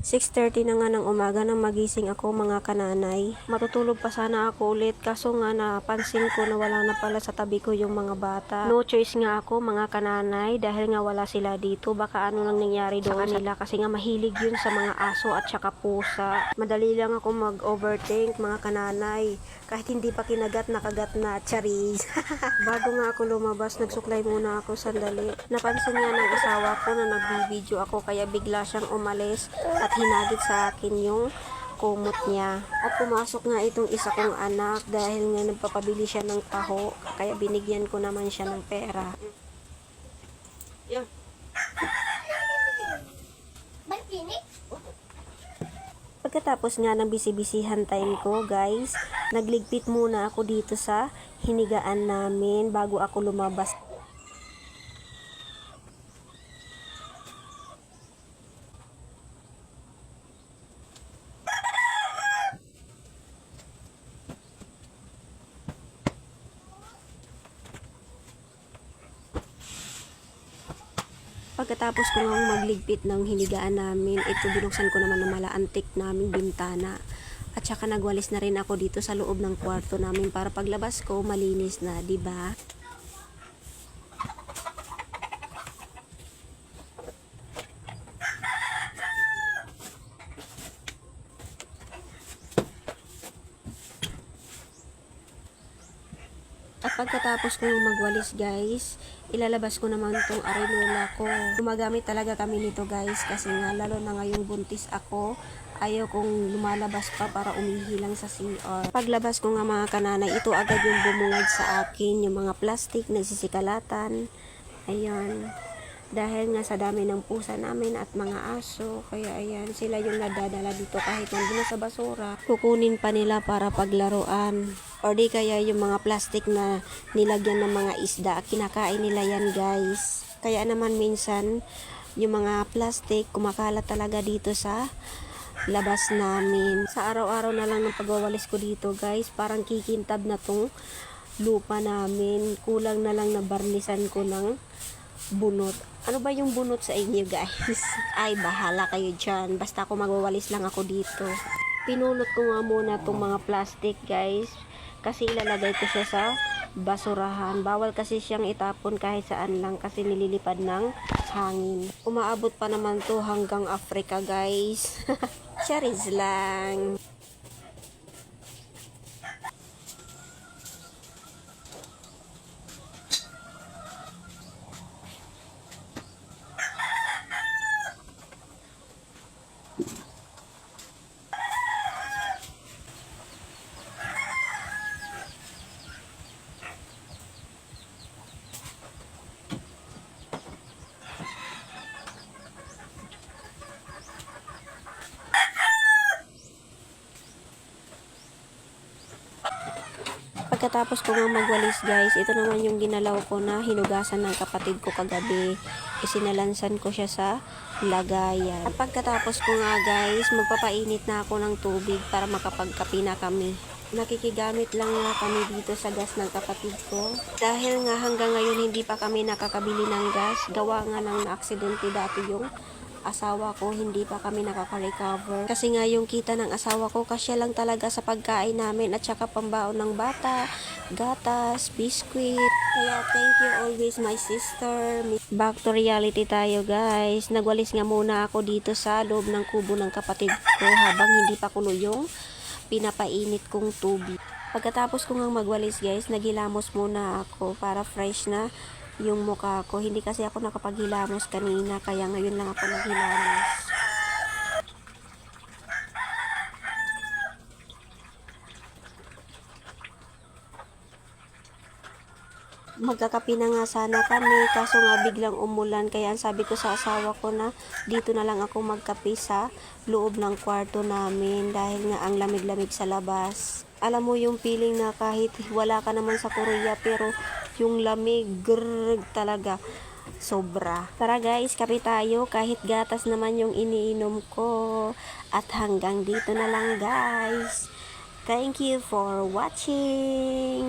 6:30 na nga ng umaga nang magising ako mga kananay. Matutulog pa sana ako ulit kaso nga napansin ko na wala na pala sa tabi ko yung mga bata. No choice nga ako mga kananay dahil nga wala sila dito. Baka ano nang nangyari doon sa kanila kasi nga mahilig yun sa mga aso at saka pusa. Madali lang ako mag-overthink mga kananay. Kahit hindi pa kinagat, nakagat na. Charis. Bago nga ako lumabas, nagsuklay muna ako sandali. Napansin nga ng asawa ko na nagbibideo ako kaya bigla siyang umalis at hinagit sa akin yung kumot niya. At pumasok nga itong isa kong anak dahil nga nagpapabili siya ng taho. Kaya binigyan ko naman siya ng pera. Yeah. Pagkatapos nga ng bisi-bisihan time ko guys, nagligpit muna ako dito sa hinigaan namin bago ako lumabas. Pagkatapos ko nga magligpit ng hinigaan namin, ito binuksan ko naman ng malaantik namin bintana. At saka nagwalis na rin ako dito sa loob ng kwarto namin para paglabas ko malinis na, 'di ba? At pagkatapos ko yung magwalis guys, ilalabas ko naman tong arenola ko. Gumagamit talaga kami nito guys kasi nga lalo na ngayong buntis ako, ayaw kong lumalabas pa para umihilang sa CR. Paglabas ko nga mga kananay, ito agad yung bumungad sa akin, yung mga plastic nagsisikalatan. Ayan. Dahil nga sa dami ng pusa namin at mga aso, kaya ayan, sila yung nadadala dito kahit nandun sa basura. Kukunin pa nila para paglaruan. Or di kaya yung mga plastic na nilagyan ng mga isda, kinakain nila yan guys. Kaya naman minsan, yung mga plastic kumakalat talaga dito sa labas namin. Sa araw-araw na lang ng pagwawalis ko dito guys, parang kikintab na tong lupa namin. Kulang na lang na barnisan ko ng bunot. Ano ba yung bunot sa inyo guys? Ay bahala kayo dyan. Basta ako magwawalis lang ako dito. Pinulot ko nga muna tong mga plastic guys. Kasi ilalagay ko siya sa basurahan. Bawal kasi siyang itapon kahit saan lang kasi nililipad ng hangin. Umaabot pa naman to hanggang Africa guys. Charis lang. Pagkatapos ko nga magwalis guys, ito naman yung ginalaw ko na hinugasan ng kapatid ko kagabi. Isinalansan ko siya sa lagayan. At pagkatapos ko nga guys, magpapainit na ako ng tubig para makapagkape na kami. Nakikigamit lang nga kami dito sa gas ng kapatid ko. Dahil nga hanggang ngayon hindi pa kami nakakabili ng gas. Gawa nga ng na-aksidente dati yung asawa ko, hindi pa kami nakaka-recover. Kasi nga yung kita ng asawa ko, kasya lang talaga sa pagkain namin at saka pambaon ng bata, gatas, biskwit. Kaya thank you always my sister. Back to reality tayo guys. Nagwalis nga muna ako dito sa loob ng kubo ng kapatid ko habang hindi pa kulo yung pinapainit kong tubig. Pagkatapos ko nga magwalis guys, naghilamos muna ako para fresh na yung mukha ko. Hindi kasi ako nakapaghilamos kanina, kaya ngayon lang ako naghilamos. Magkakape na nga sana kami, kaso nga biglang umulan, kaya sabi ko sa asawa ko na dito na lang ako magkape sa loob ng kwarto namin dahil nga ang lamig-lamig sa labas. Alam mo yung feeling na kahit wala ka naman sa Korea pero yung lamig, grrr, talaga sobra. Tara guys, kape tayo kahit gatas naman yung iniinom ko. At hanggang dito na lang guys. Thank you for watching.